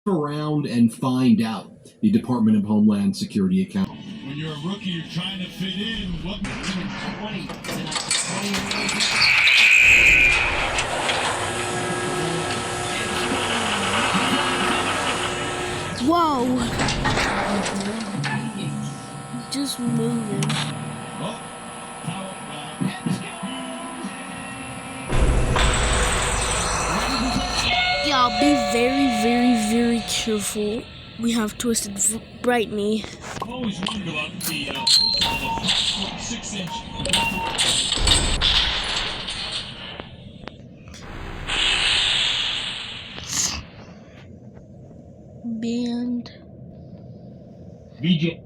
around and find out. The Department of Homeland Security account. When you're a rookie, you're trying to fit in. What? 20. Whoa! Just moving. Y'all be very careful. We have Twisted Brightney. I've always wondered about the 6-inch. Band. VJ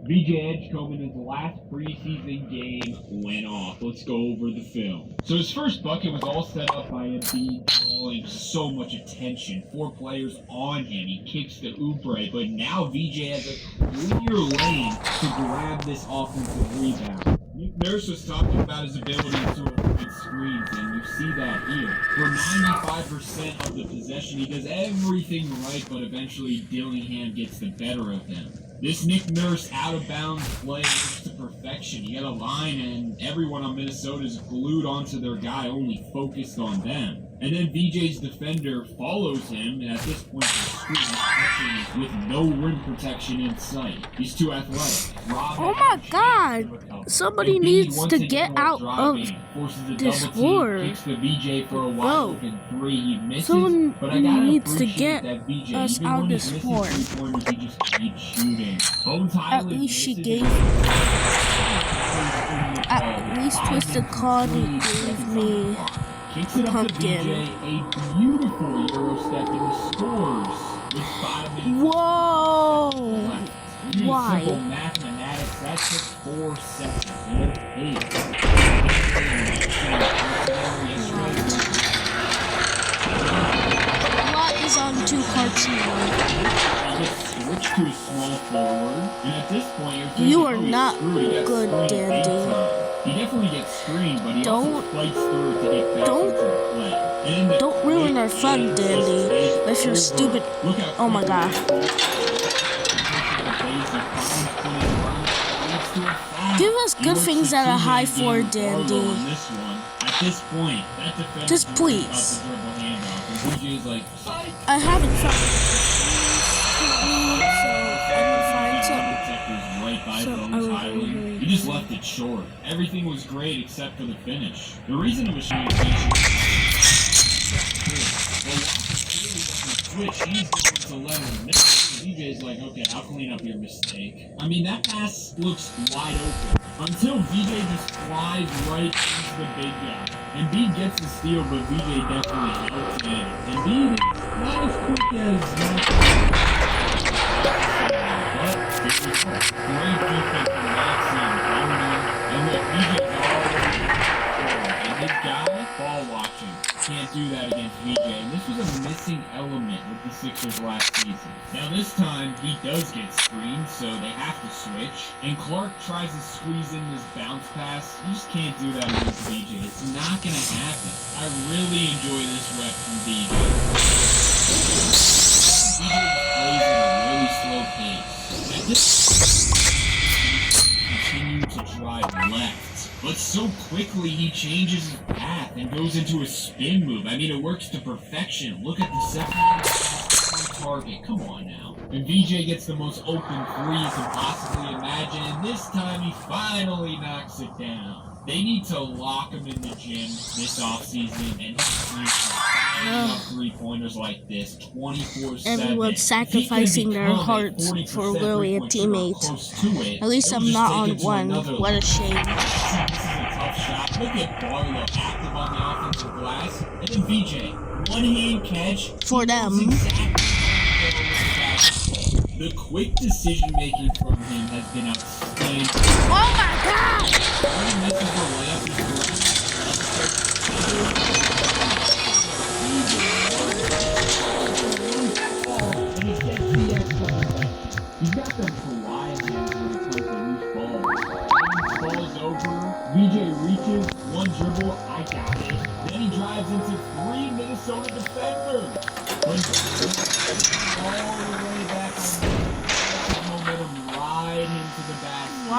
Edgecombe, last preseason game went off. Let's go over the film. So his first bucket was all set up by Embiid, drawing so much attention. 4 players on him. He kicks the Oubre, but now VJ has a clear lane to grab this offensive rebound. Nick Nurse was talking about his ability to avoid screens, and you see that here. For 95% of the possession, he does everything right, but eventually Dillingham gets the better of him. This Nick Nurse out-of-bounds play looks to perfection. You got a line, and everyone on Minnesota is glued onto their guy, only focused on them. And then VJ's defender follows him, and at this point, the screen with no rim protection in sight. He's too athletic. Oh my God! Somebody needs to get out of this war. Kicks the VJ for a wide open 3. He misses, Someone but I gotta needs to appreciate get that VJ, us even out when of he this misses war. 3-pointers, he just keeps shooting. Bones At Highland least she misses gave. At least Twisted Claudia gave me Kicks it up to pumpkin. VJ, a beautiful Euro step and he scores with 5 minutes Whoa! left. Using Why? simple mathematics, that took 4 seconds. What is on 2 parts now? He gets switched to a small forward, and at this point you're thinking, You are he's not screwed. He got good, screened big Dandy. time. He definitely gets screened, but he also Don't- fights through it to get back don't- into the play. And in the Don't ruin our fun, quick Dandy, assist with your over. stupid. Look how Oh my quickly God. he finds plenty of run, leads to a foul. Give us He good works things the at a high two-man floor, game Dandy. on this one. At this point, that defender Just can please. pick up the dribble handoff, and VJ's like, I haven't found so I will find some. protectors right by So I Bones will Highland. hurry. He just left it short. Everything was great except for the finish. The reason it was communication. Switch, he's going to let him miss. VJ's like, okay, I'll clean up your mistake. I mean, that pass looks wide open until VJ just flies right into the big guy. Embiid gets the steal, but VJ definitely helps in. Embiid not as quick as great defense from Maxey and Boney. And look, VJ's already and his guy, ball watching. Can't do that against VJ. And this was a missing element with the Sixers last season. Now this time, he does get screened, so they have to switch. And Clark tries to squeeze in this bounce pass. You just can't do that against VJ. It's not going to happen. I really enjoy this rep from VJ. VJ plays at a really slow pace. At this continue to drive left. But so quickly he changes his path and goes into a spin move. I mean, it works to perfection. Look at the second target. Come on now. And VJ gets the most open 3 you can possibly imagine. And this time he finally knocks it down. They need to lock him in the gym this offseason, and he's 3-pointers like this 24/7. Everyone's sacrificing their hearts for literally a teammate. At least I'm not on one. What a shame. This is a tough shot. Look at Barlow active on the offensive glass. And then VJ, one-hand catch. For them. The quick decision-making from him has been outstanding. Oh my God! He misses the layup He's got them Kawhi hands when it comes to loose balls. Falls over, VJ reaches, one dribble, I got it. Then he drives into 3 Minnesota defenders.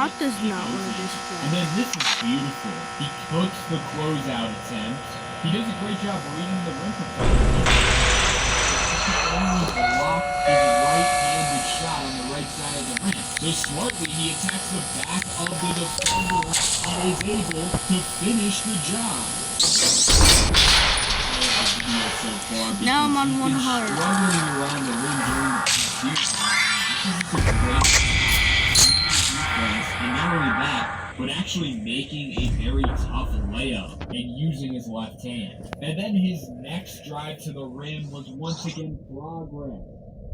Rock does not want to And distract. then this is beautiful. He cooks the closeout attempt. He does a great job reading the rim protector. He only blocks his right-handed shot on the right side of the rim. So smartly, he attacks the back of the defender and is able to finish the job. Now I'm on one heart. Struggling around the rim during the season. This is a great defense, and not only that, but actually making a very tough layup and using his left hand. And then his next drive to the rim was once again progress.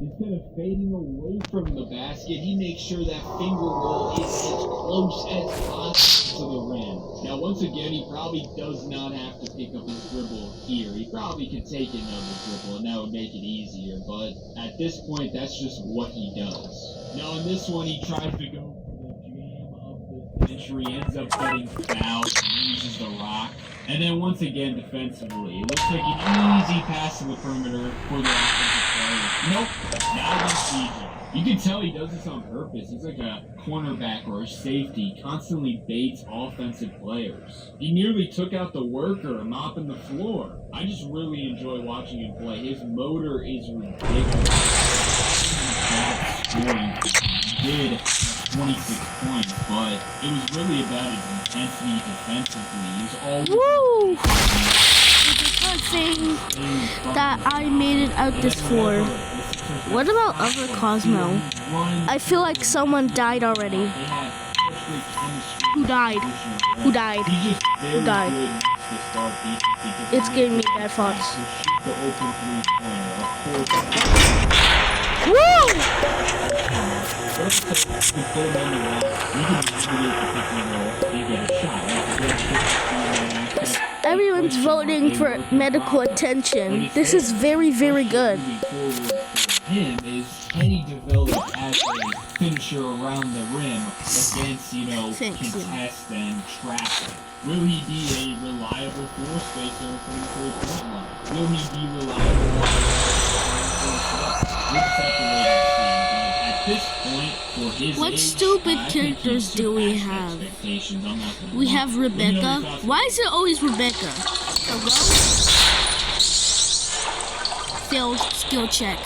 Instead of fading away from the basket, he makes sure that finger roll is as close as possible to the rim. Now, once again, he probably does not have to pick up his dribble here. He probably could take another dribble, and that would make it easier. But at this point, that's just what he does. Now, in this one, he tries to go for the jam of the century, ends up getting fouled, and uses the rock. And then once again, defensively, it looks like an easy pass to the perimeter for the offensive player. Nope, not against CJ. You can tell he does this on purpose. He's like a cornerback or a safety, constantly baits offensive players. He nearly took out the worker mopping the floor. I just really enjoy watching him play. His motor is ridiculous. Scoring. He did 26 points, but it was really about his intensity defensively. He was always Woo! It's a good thing that I made it out this floor. What about other Cosmo? I feel like someone died already. Who died? Who died? Who died? It's giving me bad thoughts. Everyone's voting for medical attention. This is very, very good. Him is, can he develop as a finisher around the rim against, contest and traffic? Will he be a reliable floor spacer from the 3-point line? Will he be reliable? We'll just have to wait and see. But at this point, for his What age, stupid I think he's characters do we surpassed have? expectations. I'm not gonna We lie. have Let me know your Rebecca. thoughts. Why is it always Rebecca? Failed skill check.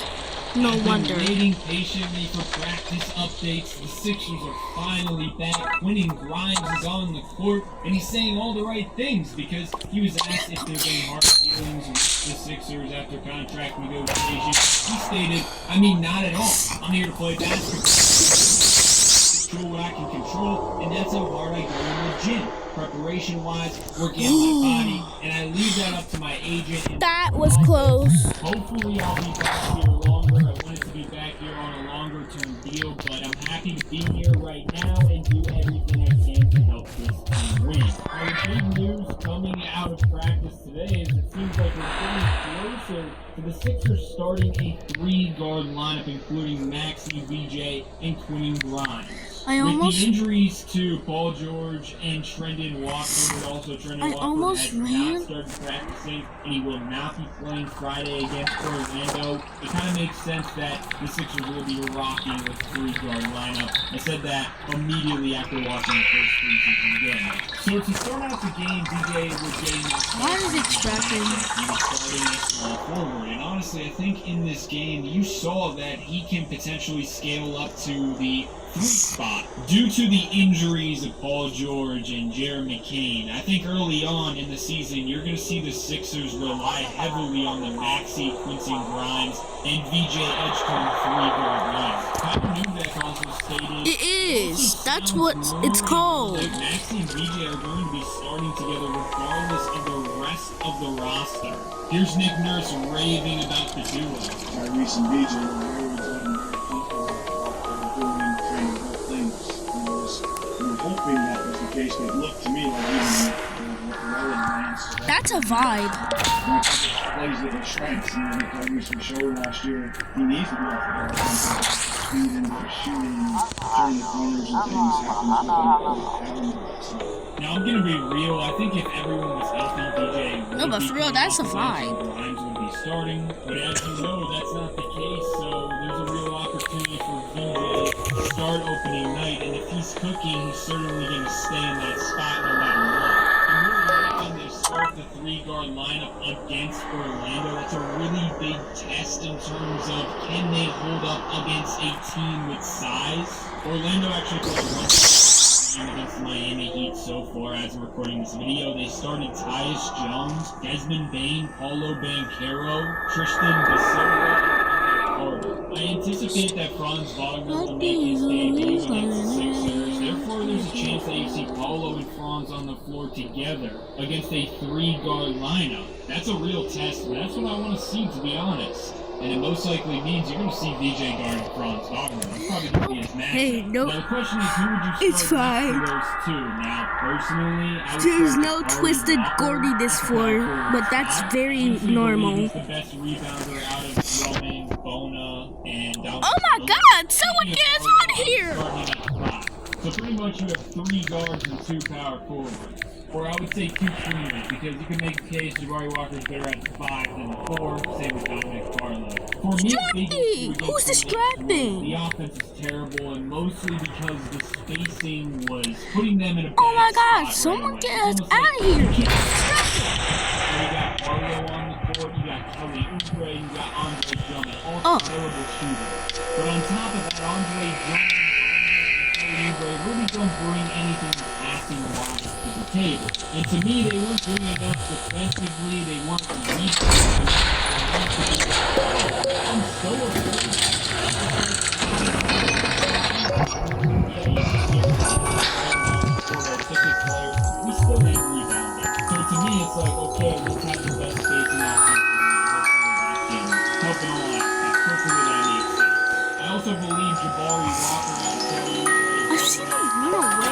No I've been wonder. waiting patiently for practice updates. The Sixers are finally back. Quentin Grimes is on the court, and he's saying all the right things because he was asked if there's any hard feelings with the Sixers after contract negotiations. He stated, not at all. I'm here to play basketball. Control what I can control, and that's how hard I go in the gym. Preparation-wise, working on my body, and I leave that up to my agent. And That was close. hopefully I'll be back here longer. I wanted to be back here on a longer term deal, but I'm happy to be here right now and do everything I can to help this team win. Now, the big news coming out of practice today is it seems like we're getting closer to the Sixers starting a 3-guard lineup, including Maxey, VJ, and Quentin Grimes. I With almost- the injuries to Paul George and Trendon Walker, but also Trendon Walker almost has ran- not started practicing, and he will not be playing Friday against Orlando. It kind of makes sense that the Sixers will be rocking with 3-guard lineup. I said that immediately after watching the first preseason game. So to start out the game, DJ was getting Why is it distracting? he was starting at small forward, and honestly, I think in this game you saw that he can potentially scale up to the 3 spot due to the injuries of Paul George and Jeremy Kane. I think early on in the season, you're going to see the Sixers rely heavily on the Maxey, Quentin Grimes, and VJ Edgecombe 3-guard line. Kyle Newbeck also stated It is. That's what it's called. that Maxey and VJ are going to be starting together regardless of the rest of the roster. Here's Nick Nurse raving about the duo. Tyrese and BJ were very good and very people doing training good things. We were hoping that was the case, but it looked to me like even well advanced. That's a vibe. Plays that are strengths, and then Tyrese was showing last year he needs to be off the ball. Speed into shooting, turning the corners and things happens with having so. Now I'm gonna be real. I think if everyone was healthy, DJ would No, but be for real, coming that's off a the bench vibe. and Grimes would be starting. But as you know, that's not the case. So there's a real opportunity for VJ to start opening night. And if he's cooking, he's certainly going to stay in that spot no matter what. And really, when they start the 3-guard lineup against Orlando, that's a really big test in terms of can they hold up against a team with size. Orlando actually played one game against the Miami Heat so far as we're recording this video. They started Tyus Jones, Desmond Bane, Paulo Banchero, Tristan Da Silva. I anticipate that Franz Wagner will make his debut against the Sixers. Therefore, there's a chance that you see Paulo and Franz on the floor together against a 3-guard lineup. That's a real test, and that's what I want to see, to be honest. And it most likely means you're going to see VJ guarding Franz Wagner. That's probably going to be his matchup. Hey, no. Now, the question is, who would you It's start fine. next to those two? Now, personally, I would There's start no with twisted Walker, Gordy this floor, but that's very normal. He's the best rebounder out of Roman, Bona, and Oh my God! Someone get us out of here! So pretty much you have 3 guards and 2 power forwards. Or I would say 2 tweeners, because you can make a case Jabari Walker's better at the 5 than the 4, same with Dominic Carlo. For me, Distracting! Who's distracting? the offense is terrible, and mostly because the spacing was putting them in a bad Oh my God! spot Someone right get away. us It's almost out of like here! you got Carlo on the court, you got Kelly Oubre, you got Andre Drummond, all terrible shooters. But on top of that, Andre Drummond and Kelly Oubre really don't bring anything passing wise to the table. And to me, they weren't doing enough defensively, they weren't rebounding. I'm so afraid. We still ain't rebounding. So to me, it's like, okay, let's have the best spacing offense. Helping all that. Hopefully that makes sense. I also believe Jabari Walker and Kelly Oubre. I've seen him run away.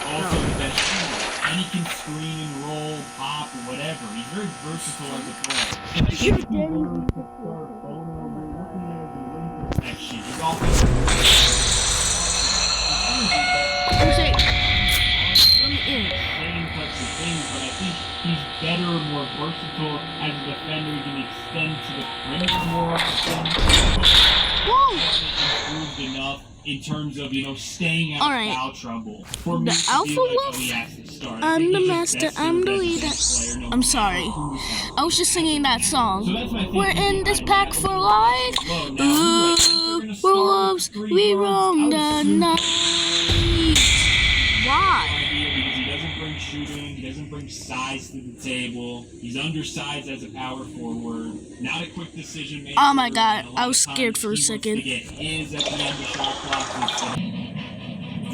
Also the best shooter. And he can screen and roll, pop, whatever. He's very versatile as a player. And I think if you were to start Bono, you're looking at the rim protection. His offense Let me in. same types of things, but I think he's better, more versatile as a defender. He can extend to the perimeter more often. Whoa! Improved enough in terms of, staying out Alright. of foul trouble. For me The to be Alpha like, oh, Wolf? he has to start. I I'm think the he's master, best I'm the as a leader. player, no I'm matter sorry. who's out. I was just singing that So song. that's my We're thinking in this behind pack that. for life. Low. Now, you're right. They're gonna We're start wolves. with 3 We guards. roam I would the assume night. Why? idea because he doesn't bring shooting, he doesn't bring size to the table. He's undersized as a power forward. Not a quick decision maker. Oh my God, and a lot I was of scared times for a he wants second. to get his at the end of shot clock.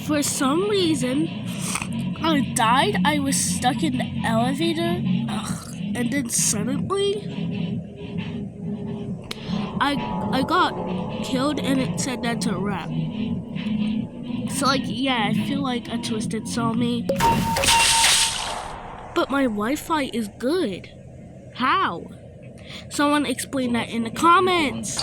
For some reason, I died. I was stuck in the elevator. And then suddenly, I got killed and it said that's a wrap. So yeah, I feel like a Twisted saw me. But my Wi-Fi is good. How? Someone explain that in the comments.